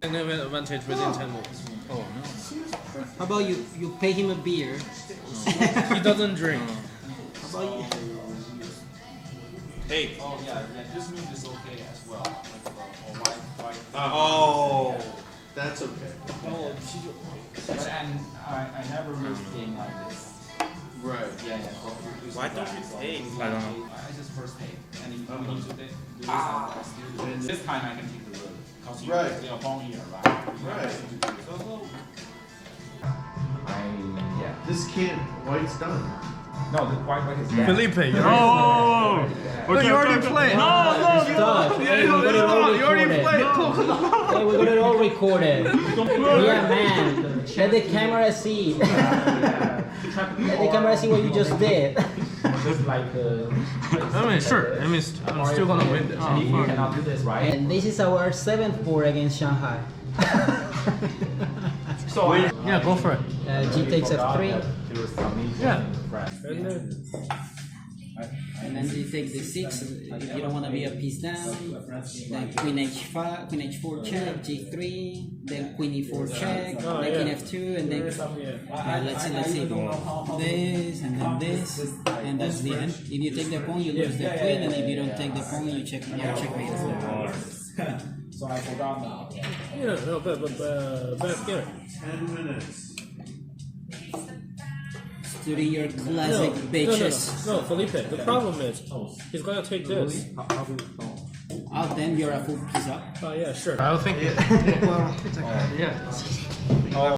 And then advantage within 10 moves. Oh no. How about you pay him a beer? He doesn't drink. How about you? Hey. Oh yeah, this move is okay as well. Like Oh, that's okay. Oh, and I never used game like this. Right. Yeah. Why don't you pay? I don't know. I just first pay, and if we need to do this, this time I can keep the road. Because you Right. they are born here, right? Right. Yeah. This can't. White's done. No, the white is dead. Felipe, you're Oh! no, you already played. Stop. Hey, we got it all recorded. Hey, we got it all recorded. Yeah, man. Let the camera see. Let the camera see what you just did. Just like I mean, sure. I mean, I'm still gonna win this. you cannot do this, right? And this is our 7th board against Shanghai. So Yeah, go for it. G takes F3. Yeah. And then you take the 6 if you don't want to be a piece down. Then Queen H5, Queen H4 check, G3, then Queen E4 check, then Queen F2, and then let's see, this and then this, and that's the end. If you take the pawn, you lose the queen, and if you don't take the pawn, you checkmate. So I forgot now. Yeah, no, but scared. 10 minutes. Studying your classic bitches. No, Felipe. The problem is, he's gonna take this. Oh, then you're a full piece up. Oh yeah, sure. I don't think. Well, yeah.